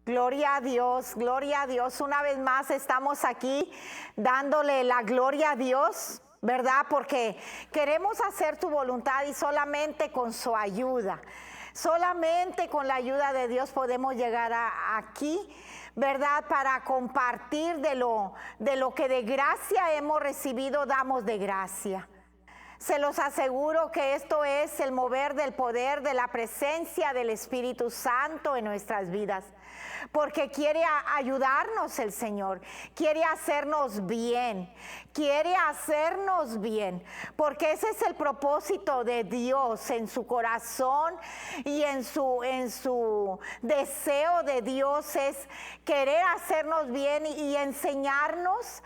Gloria a Dios, gloria a Dios. Una vez más estamos aquí dándole la gloria a Dios, ¿verdad? Porque queremos hacer tu voluntad y solamente con su ayuda, solamente con la ayuda de Dios podemos llegar aquí, ¿verdad? Para compartir de lo que de gracia hemos recibido, damos de gracia. Se los aseguro que esto es el mover del poder, de la presencia del Espíritu Santo en nuestras vidas. Porque quiere ayudarnos el Señor, quiere hacernos bien, porque ese es el propósito de Dios en su corazón y en su deseo de Dios es querer hacernos bien y enseñarnos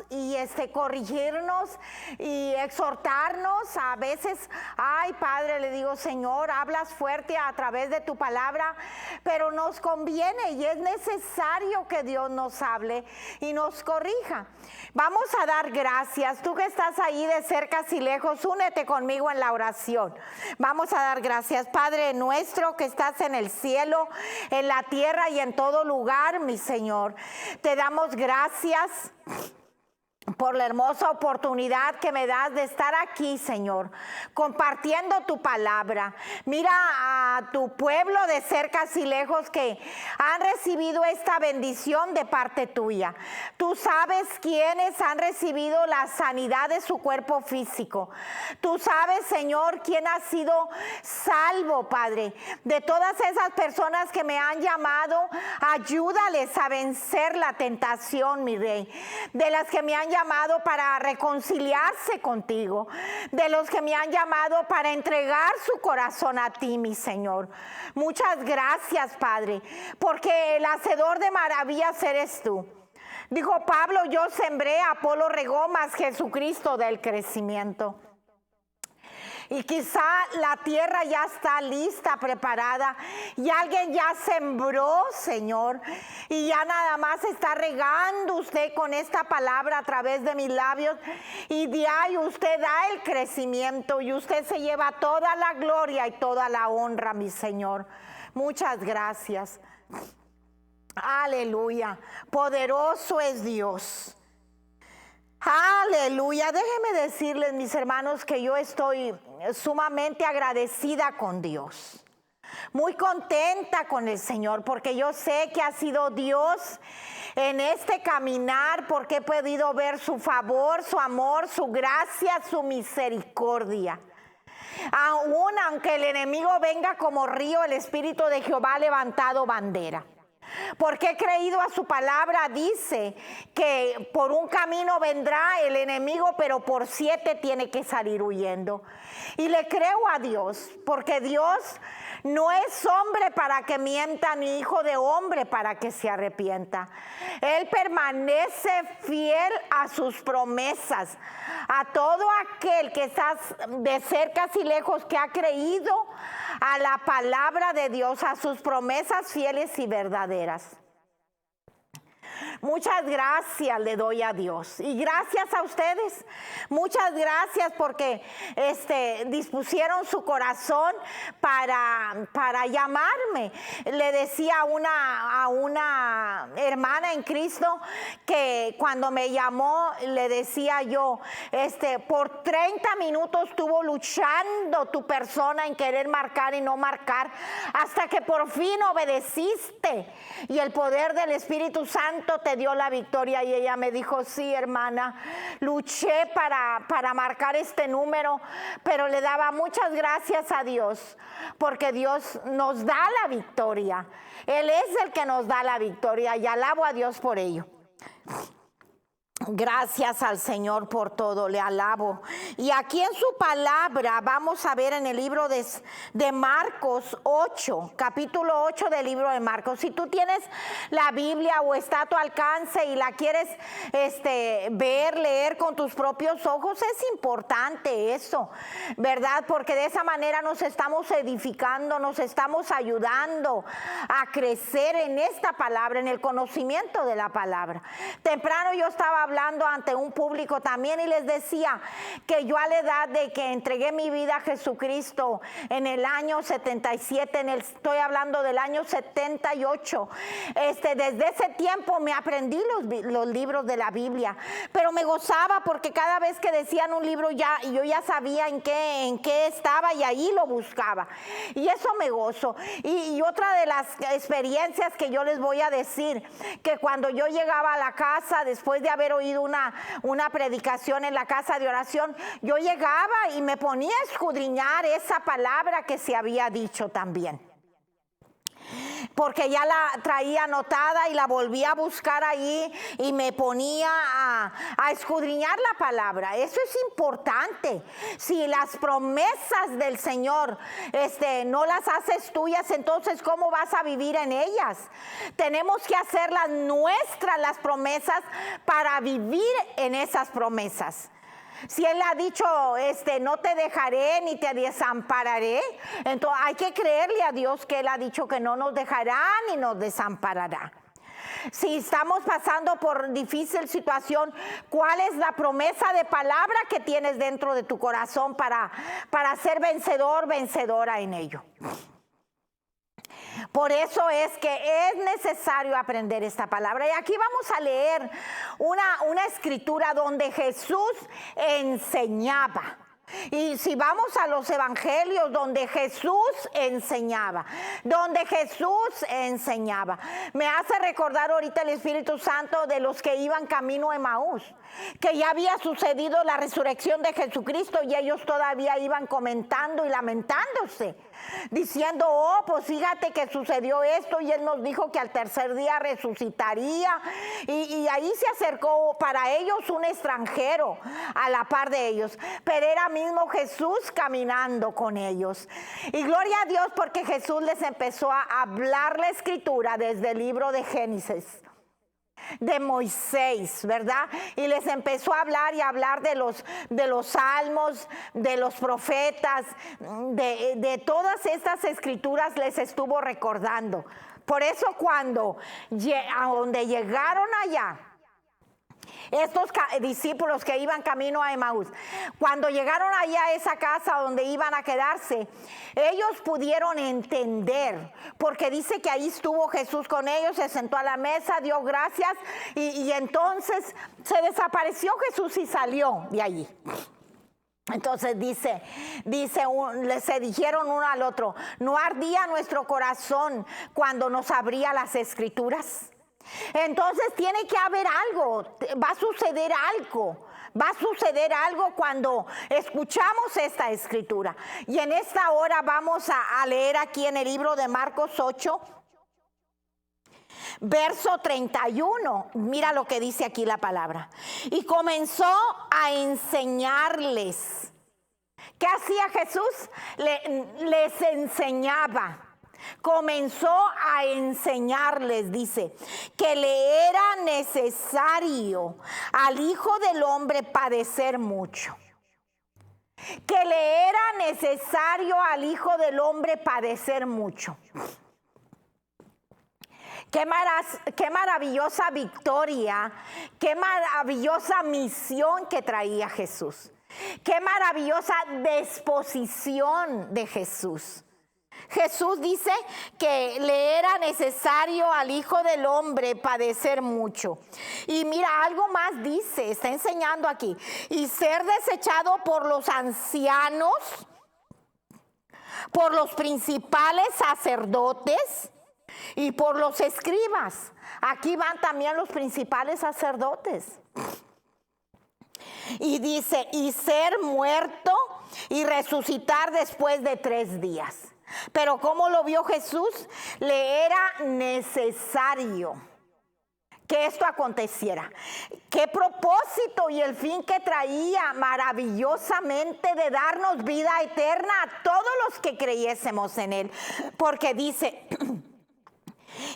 y corregirnos y exhortarnos. A veces, ay Padre, le digo, Señor, hablas fuerte a través de tu palabra, pero nos conviene y es necesario que Dios nos hable y nos corrija. Vamos a dar gracias. Tú que estás ahí de cerca y lejos, únete conmigo en la oración. Vamos a dar gracias. Padre nuestro que estás en el cielo, en la tierra y en todo lugar, mi Señor. Te damos gracias por la hermosa oportunidad que me das de estar aquí, Señor, compartiendo tu palabra. Mira a tu pueblo de cerca y lejos que han recibido esta bendición de parte tuya. Tú sabes quiénes han recibido la sanidad de su cuerpo físico. Tú sabes, Señor, quién ha sido salvo, Padre. De todas esas personas que me han llamado, ayúdales a vencer la tentación, mi Rey. De las que me han llamado para reconciliarse contigo, de los que me han llamado para entregar su corazón a ti, mi Señor. Muchas gracias, Padre, porque el hacedor de maravillas eres tú. Dijo Pablo, yo sembré, Apolo regó, mas Jesucristo da el crecimiento. Y quizá la tierra ya está lista, preparada, y alguien ya sembró, Señor, y ya nada más está regando usted con esta palabra a través de mis labios, y de ahí usted da el crecimiento, y usted se lleva toda la gloria y toda la honra, mi Señor. Muchas gracias. Aleluya. Poderoso es Dios. Aleluya. Déjenme decirles, mis hermanos, que yo estoy sumamente agradecida con Dios, muy contenta con el Señor, porque yo sé que ha sido Dios en este caminar, porque he podido ver su favor, su amor, su gracia, su misericordia. Aún aunque el enemigo venga como río, el Espíritu de Jehová ha levantado bandera. Porque he creído a su palabra, dice que por un camino vendrá el enemigo, pero por 7 tiene que salir huyendo. Y le creo a Dios, porque Dios no es hombre para que mienta, ni hijo de hombre para que se arrepienta. Él permanece fiel a sus promesas. A todo aquel que está de cerca y lejos, que ha creído a la palabra de Dios, a sus promesas fieles y verdaderas. Muchas gracias le doy a Dios y gracias a ustedes. Muchas gracias porque dispusieron su corazón para llamarme. Le decía a una hermana en Cristo que cuando me llamó, le decía yo, por 30 minutos estuvo luchando tu persona en querer marcar y no marcar, hasta que por fin obedeciste y el poder del Espíritu Santo te dio la victoria. Y ella me dijo, sí, hermana, luché para marcar este número, pero le daba muchas gracias a Dios, porque Dios nos da la victoria. Él es el que nos da la victoria y alabo a Dios por ello. Gracias al Señor por todo, le alabo. Y aquí en su palabra vamos a ver en el libro de Marcos 8, capítulo 8 del libro de Marcos. Si tú tienes la Biblia o está a tu alcance y la quieres leer con tus propios ojos, es importante eso, ¿verdad? Porque de esa manera nos estamos edificando, nos estamos ayudando a crecer en esta palabra, en el conocimiento de la palabra. Temprano yo estaba hablando hablando ante un público también y les decía que yo a la edad de que entregué mi vida a Jesucristo en el año 77, estoy hablando del año 78, desde ese tiempo me aprendí los libros de la Biblia, pero me gozaba porque cada vez que decían un libro yo ya sabía en qué estaba y ahí lo buscaba, y eso me gozo. Y otra de las experiencias que yo les voy a decir, que cuando yo llegaba a la casa después de haber oído una predicación en la casa de oración, yo llegaba y me ponía a escudriñar esa palabra que se había dicho también, porque ya la traía anotada y la volvía a buscar ahí y me ponía a escudriñar la palabra. Eso es importante. Si las promesas del Señor no las haces tuyas, entonces ¿cómo vas a vivir en ellas? Tenemos que hacerlas nuestras las promesas para vivir en esas promesas. Si Él ha dicho, no te dejaré ni te desampararé, entonces hay que creerle a Dios que Él ha dicho que no nos dejará ni nos desamparará. Si estamos pasando por difícil situación, ¿cuál es la promesa de palabra que tienes dentro de tu corazón para ser vencedor, vencedora en ello? Por eso es que es necesario aprender esta palabra. Y aquí vamos a leer una escritura donde Jesús enseñaba. Y si vamos a los evangelios donde Jesús enseñaba, me hace recordar ahorita el Espíritu Santo de los que iban camino a Emaús, que ya había sucedido la resurrección de Jesucristo y ellos todavía iban comentando y lamentándose, diciendo, oh, pues fíjate que sucedió esto y Él nos dijo que al tercer día resucitaría, y ahí se acercó para ellos un extranjero a la par de ellos, pero era mismo Jesús caminando con ellos. Y gloria a Dios porque Jesús les empezó a hablar la escritura desde el libro de Génesis, de Moisés, ¿verdad? Y les empezó a hablar de los salmos, de los profetas, de todas estas escrituras les estuvo recordando. Por eso cuando a donde llegaron allá, estos discípulos que iban camino a Emaús, cuando llegaron allá a esa casa donde iban a quedarse, ellos pudieron entender, porque dice que ahí estuvo Jesús con ellos, se sentó a la mesa, dio gracias y entonces se desapareció Jesús y salió de allí. Entonces se dijeron uno al otro, ¿no ardía nuestro corazón cuando nos abría las escrituras? Entonces tiene que haber algo, va a suceder algo cuando escuchamos esta escritura. Y en esta hora vamos a leer aquí en el libro de Marcos 8, verso 31. Mira lo que dice aquí la palabra. Y comenzó a enseñarles. ¿Qué hacía Jesús? Les enseñaba. Comenzó a enseñarles, dice, que le era necesario al Hijo del Hombre padecer mucho. Que le era necesario al Hijo del Hombre padecer mucho. Qué maravillosa victoria, qué maravillosa misión que traía Jesús. Qué maravillosa disposición de Jesús. Jesús dice que le era necesario al Hijo del Hombre padecer mucho. Y mira, algo más dice, está enseñando aquí. Y ser desechado por los ancianos, por los principales sacerdotes y por los escribas. Aquí van también los principales sacerdotes. Y dice, y ser muerto y resucitar después de 3 días. Pero ¿cómo lo vio Jesús? Le era necesario que esto aconteciera. Qué propósito y el fin que traía maravillosamente de darnos vida eterna a todos los que creyésemos en Él. Porque dice,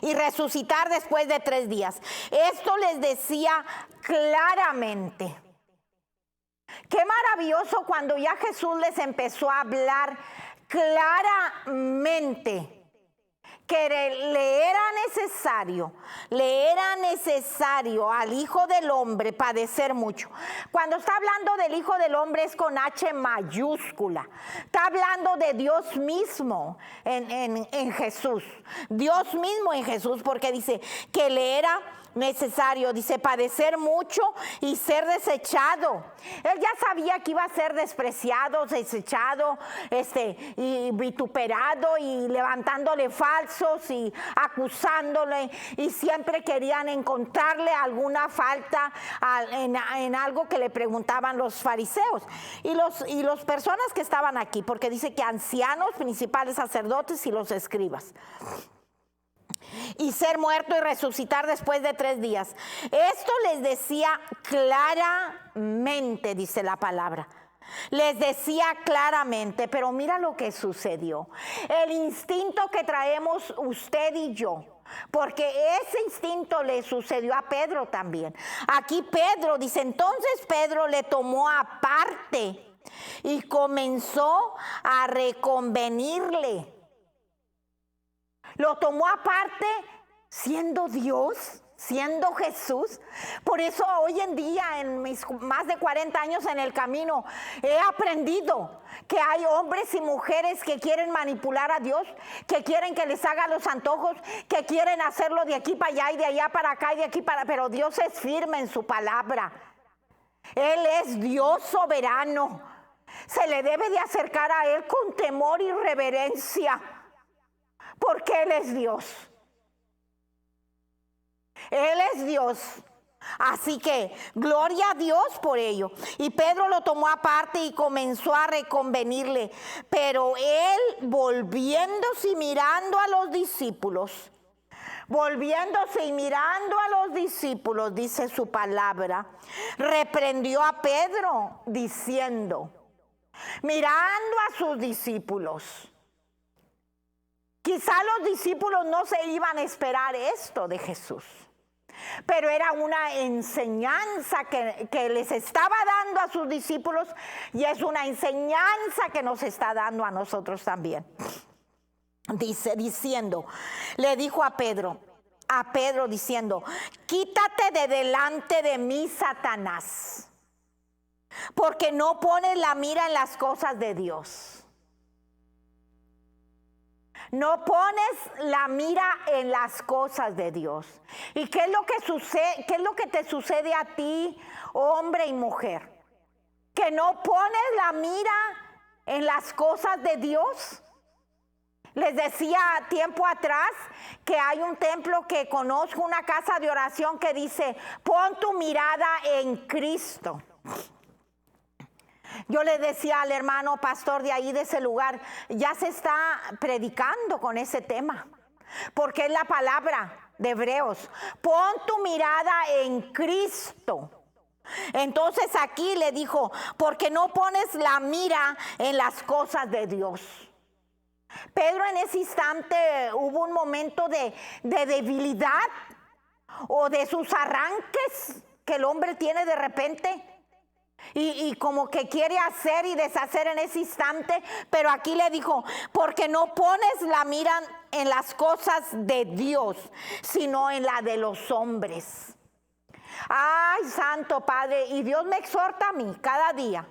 y resucitar después de 3 días. Esto les decía claramente. Qué maravilloso cuando ya Jesús les empezó a hablar claramente que le era necesario al Hijo del Hombre padecer mucho. Cuando está hablando del Hijo del Hombre es con H mayúscula. Está hablando de Dios mismo en Jesús. Dios mismo en Jesús, porque dice que le era necesario, dice, padecer mucho y ser desechado. Él ya sabía que iba a ser despreciado, desechado, y vituperado, y levantándole falsos y acusándole, y siempre querían encontrarle alguna falta en algo que le preguntaban los fariseos y los personas que estaban aquí, porque dice que ancianos, principales sacerdotes y los escribas. Y ser muerto y resucitar después de 3 días. Esto les decía claramente, dice la palabra. Les decía claramente, pero mira lo que sucedió. El instinto que traemos usted y yo, porque ese instinto le sucedió a Pedro también. Aquí Pedro dice, entonces Pedro le tomó aparte y comenzó a reconvenirle. Lo tomó aparte siendo Dios, siendo Jesús. Por eso hoy en día, en mis más de 40 años en el camino, he aprendido que hay hombres y mujeres que quieren manipular a Dios, que quieren que les haga los antojos, que quieren hacerlo de aquí para allá y de allá para acá y de aquí para... Pero Dios es firme en su palabra. Él es Dios soberano. Se le debe de acercar a Él con temor y reverencia, porque Él es Dios. Él es Dios. Así que gloria a Dios por ello. Y Pedro lo tomó aparte y comenzó a reconvenirle. Pero él, volviéndose y mirando a los discípulos, dice su palabra, reprendió a Pedro diciendo, mirando a sus discípulos. Quizá los discípulos no se iban a esperar esto de Jesús, pero era una enseñanza que les estaba dando a sus discípulos, y es una enseñanza que nos está dando a nosotros también. Le dijo a Pedro diciendo, quítate de delante de mí, Satanás, porque no pones la mira en las cosas de Dios. No pones la mira en las cosas de Dios. ¿Y qué es lo que sucede? ¿Qué es lo que te sucede a ti, hombre y mujer? ¿Que no pones la mira en las cosas de Dios? Les decía tiempo atrás que hay un templo que conozco, una casa de oración que dice, pon tu mirada en Cristo. Yo le decía al hermano pastor de ahí, de ese lugar, ya se está predicando con ese tema, porque es la palabra de Hebreos, pon tu mirada en Cristo. Entonces aquí le dijo, porque no pones la mira en las cosas de Dios. Pedro, en ese instante hubo un momento de debilidad o de sus arranques que el hombre tiene de repente. Y como que quiere hacer y deshacer en ese instante, pero aquí le dijo, porque no pones la mira en las cosas de Dios, sino en la de los hombres. Ay, Santo Padre, y Dios me exhorta a mí cada día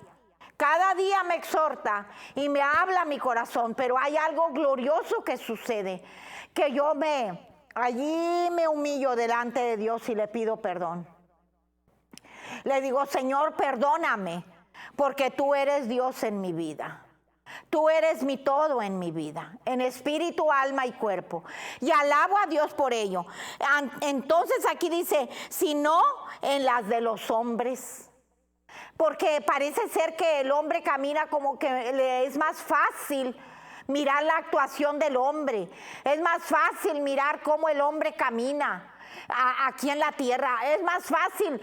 me exhorta y me habla a mi corazón, pero hay algo glorioso que sucede, que allí me humillo delante de Dios y le pido perdón. Le digo, Señor, perdóname, porque tú eres Dios en mi vida. Tú eres mi todo en mi vida, en espíritu, alma y cuerpo. Y alabo a Dios por ello. Entonces aquí dice, sino en las de los hombres. Porque parece ser que el hombre camina como que le es más fácil mirar la actuación del hombre. Es más fácil mirar cómo el hombre camina aquí en la tierra. Es más fácil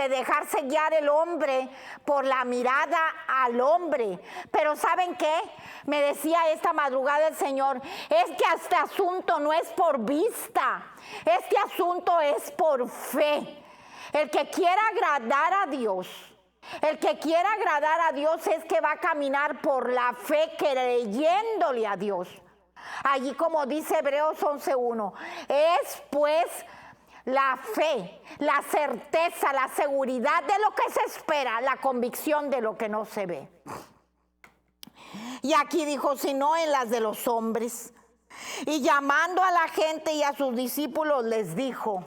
dejarse guiar el hombre por la mirada al hombre. Pero ¿saben qué? Me decía esta madrugada el Señor, es que este asunto no es por vista, este asunto es por fe. El que quiera agradar a Dios, es que va a caminar por la fe, creyéndole a Dios. Allí como dice Hebreos 11:1, es pues la fe, la certeza, la seguridad de lo que se espera, la convicción de lo que no se ve. Y aquí dijo, sino en las de los hombres. Y llamando a la gente y a sus discípulos les dijo,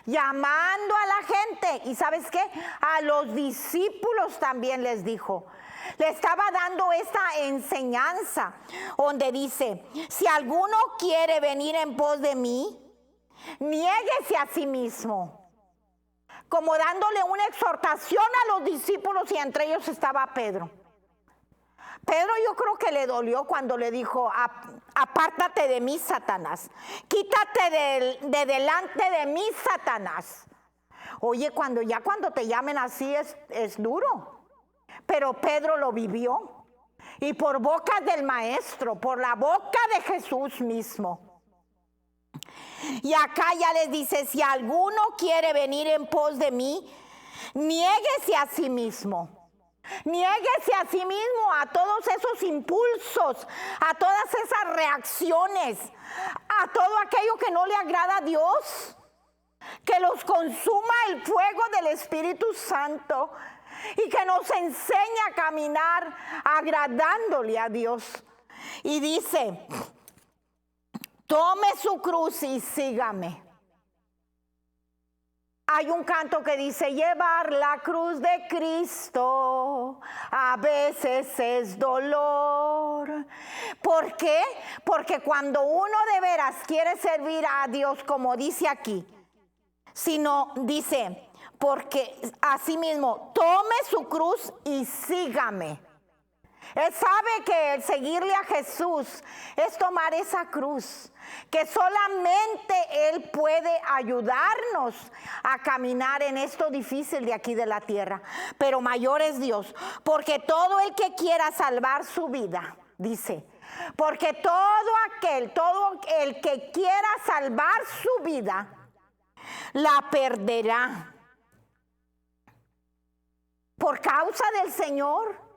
llamando a la gente, y ¿sabes qué? A los discípulos también les dijo. Le estaba dando esta enseñanza donde dice, si alguno quiere venir en pos de mí, niéguese a sí mismo. Como dándole una exhortación a los discípulos y entre ellos estaba Pedro. Pedro yo creo que le dolió cuando le dijo, apártate de mí, Satanás. Quítate de delante de mí, Satanás. Oye, cuando te llamen así es duro. Pero Pedro lo vivió. Y por boca del Maestro, por la boca de Jesús mismo. Y acá ya les dice, si alguno quiere venir en pos de mí, niéguese a sí mismo. Niéguese a sí mismo a todos esos impulsos, a todas esas reacciones, a todo aquello que no le agrada a Dios, que los consuma el fuego del Espíritu Santo y que nos enseñe a caminar agradándole a Dios. Y dice, tome su cruz y sígame. Hay un canto que dice, llevar la cruz de Cristo a veces es dolor. ¿Por qué? Porque cuando uno de veras quiere servir a Dios, como dice aquí, sino dice, porque así mismo, tome su cruz y sígame. Él sabe que el seguirle a Jesús es tomar esa cruz, que solamente Él puede ayudarnos a caminar en esto difícil de aquí de la tierra. Pero mayor es Dios, porque todo el que quiera salvar su vida, dice, porque todo el que quiera salvar su vida, la perderá. Por causa del Señor,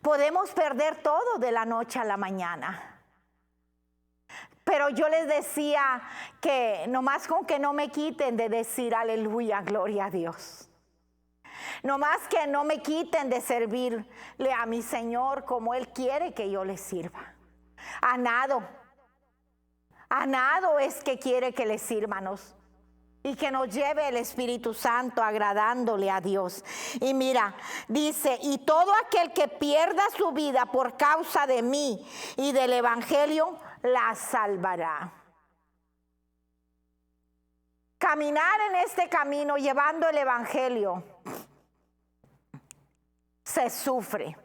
podemos perder todo de la noche a la mañana. Pero yo les decía que nomás con que no me quiten de decir aleluya, gloria a Dios. Nomás que no me quiten de servirle a mi Señor como Él quiere que yo le sirva. A nado es que quiere que le sirvanos. Y que nos lleve el Espíritu Santo agradándole a Dios. Y mira, dice, y todo aquel que pierda su vida por causa de mí y del Evangelio, la salvará. Caminar en este camino llevando el Evangelio se sufre.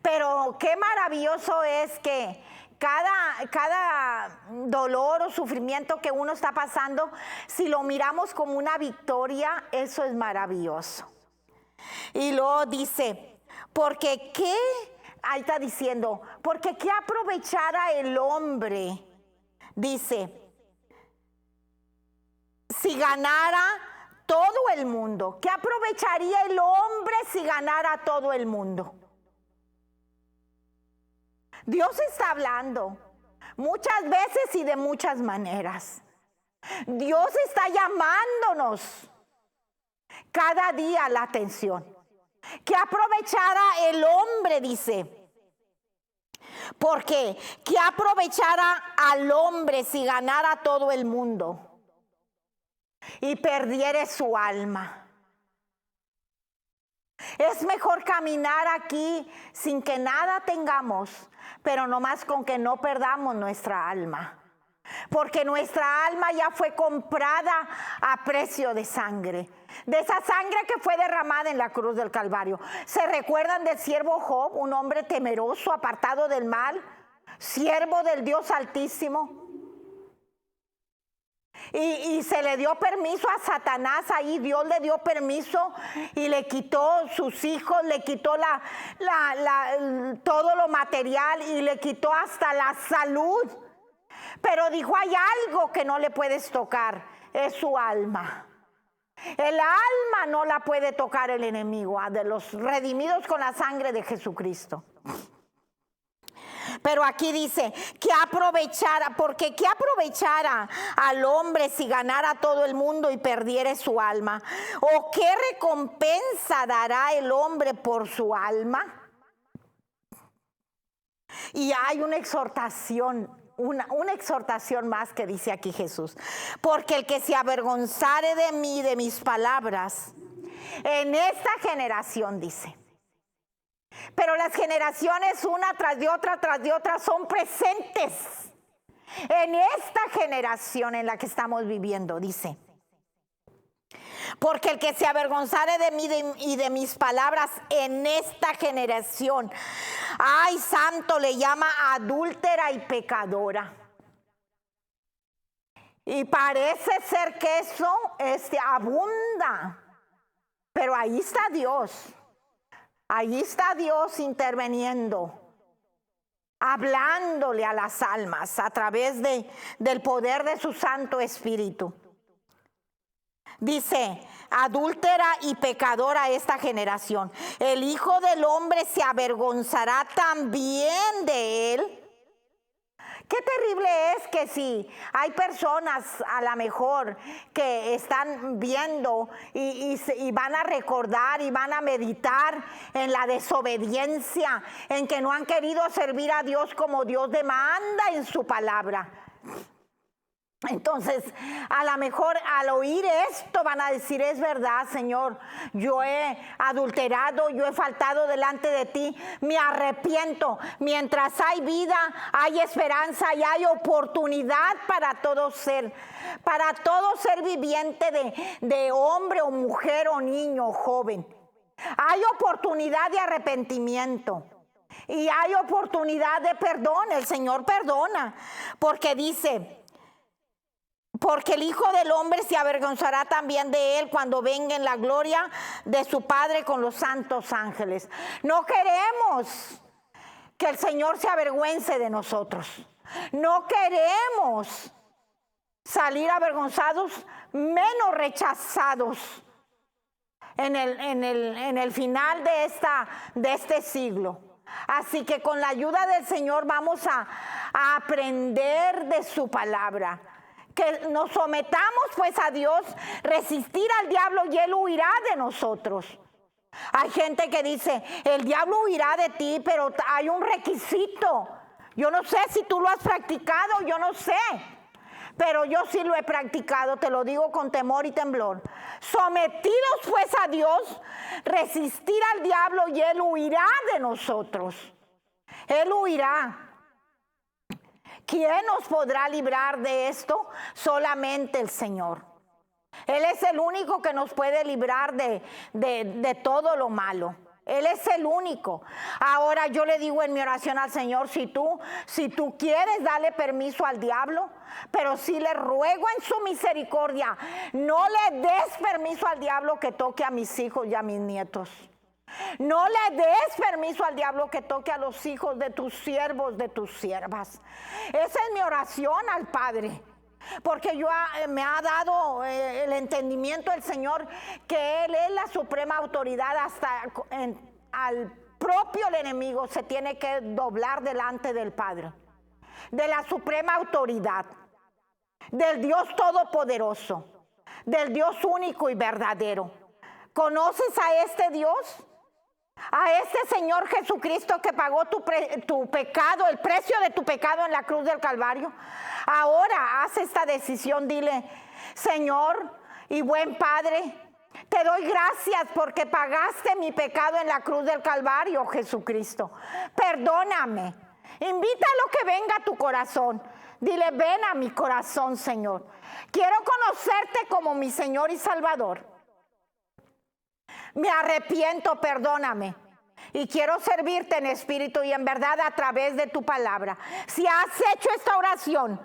Pero qué maravilloso es que cada dolor o sufrimiento que uno está pasando, si lo miramos como una victoria, eso es maravilloso. Y luego dice, porque qué, ahí está diciendo, porque qué aprovechara el hombre, dice, si ganara todo el mundo. ¿Qué aprovecharía el hombre si ganara todo el mundo? Dios está hablando muchas veces y de muchas maneras. Dios está llamándonos cada día la atención. Que aprovechara el hombre, dice. Porque que aprovechara al hombre si ganara todo el mundo y perdiere su alma. Es mejor caminar aquí sin que nada tengamos, pero nomás con que no perdamos nuestra alma. Porque nuestra alma ya fue comprada a precio de sangre. De esa sangre que fue derramada en la cruz del Calvario. ¿Se recuerdan del siervo Job? Un hombre temeroso, apartado del mal, siervo del Dios Altísimo. Y se le dio permiso a Satanás ahí, Dios le dio permiso y le quitó sus hijos, le quitó todo lo material y le quitó hasta la salud. Pero dijo, hay algo que no le puedes tocar, es su alma. El alma no la puede tocar el enemigo, de los redimidos con la sangre de Jesucristo. Pero aquí dice, que aprovechara, porque ¿qué aprovechara al hombre si ganara todo el mundo y perdiere su alma? ¿O qué recompensa dará el hombre por su alma? Y hay una exhortación, una exhortación más que dice aquí Jesús. Porque el que se avergonzare de mí, de mis palabras, en esta generación, dice. Pero las generaciones una tras de otra son presentes en esta generación en la que estamos viviendo, dice. Porque el que se avergonzare de mí y de mis palabras en esta generación, ay, santo, le llama adúltera y pecadora. Y parece ser que eso abunda, pero ahí está Dios. Allí está Dios interviniendo, hablándole a las almas a través del poder de su Santo Espíritu. Dice, adúltera y pecadora esta generación. El Hijo del Hombre se avergonzará también de él. Qué terrible es que si hay personas a lo mejor que están viendo y van a recordar y van a meditar en la desobediencia, en que no han querido servir a Dios como Dios demanda en su palabra. Entonces, a lo mejor al oír esto van a decir, es verdad, Señor, yo he adulterado, yo he faltado delante de ti, me arrepiento. Mientras hay vida, hay esperanza y hay oportunidad para todo ser viviente de hombre o mujer o niño o joven. Hay oportunidad de arrepentimiento. Y hay oportunidad de perdón. El Señor perdona, porque dice, porque el Hijo del Hombre se avergonzará también de él cuando venga en la gloria de su Padre con los santos ángeles. No queremos que el Señor se avergüence de nosotros. No queremos salir avergonzados, menos rechazados en el final de este siglo. Así que con la ayuda del Señor vamos a aprender de su palabra. Que nos sometamos pues a Dios, resistir al diablo y él huirá de nosotros. Hay gente que dice, el diablo huirá de ti, pero hay un requisito. Yo no sé si tú lo has practicado, yo no sé. Pero yo sí lo he practicado, te lo digo con temor y temblor. Sometidos pues a Dios, resistir al diablo y él huirá de nosotros. Él huirá. ¿Quién nos podrá librar de esto? Solamente el Señor. Él es el único que nos puede librar de todo lo malo. Él es el único. Ahora yo le digo en mi oración al Señor, si tú quieres, dale permiso al diablo, pero sí le ruego en su misericordia, no le des permiso al diablo que toque a mis hijos y a mis nietos. No le des permiso al diablo que toque a los hijos de tus siervos, de tus siervas. Esa es mi oración al Padre. Porque me ha dado el entendimiento del Señor que Él es la suprema autoridad, hasta al propio enemigo se tiene que doblar delante del Padre, de la suprema autoridad, del Dios todopoderoso, del Dios único y verdadero. ¿Conoces a este Dios? A este Señor Jesucristo que pagó tu pecado, el precio de tu pecado en la cruz del Calvario. Ahora haz esta decisión, dile, Señor y buen Padre, te doy gracias porque pagaste mi pecado en la cruz del Calvario, Jesucristo. Perdóname, invítalo que venga a tu corazón. Dile, ven a mi corazón, Señor. Quiero conocerte como mi Señor y Salvador. Me arrepiento, perdóname. Y quiero servirte en espíritu y en verdad a través de tu palabra. Si has hecho esta oración,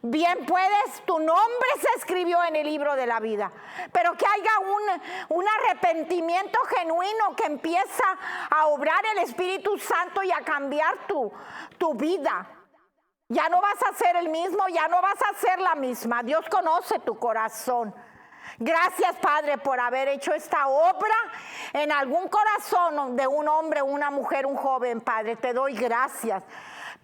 bien puedes, tu nombre se escribió en el libro de la vida. Pero que haya un arrepentimiento genuino que empieza a obrar el Espíritu Santo y a cambiar tu vida. Ya no vas a ser el mismo, ya no vas a ser la misma. Dios conoce tu corazón. Gracias, Padre, por haber hecho esta obra en algún corazón de un hombre, una mujer, un joven, Padre. Te doy gracias.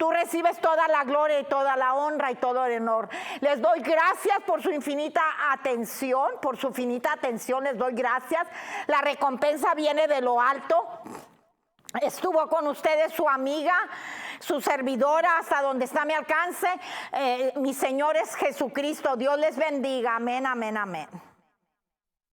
Tú recibes toda la gloria y toda la honra y todo el honor. Les doy gracias por su infinita atención, les doy gracias. La recompensa viene de lo alto. Estuvo con ustedes su amiga, su servidora, hasta donde está mi alcance. Mi Señor es Jesucristo. Dios les bendiga. Amén, amén, amén.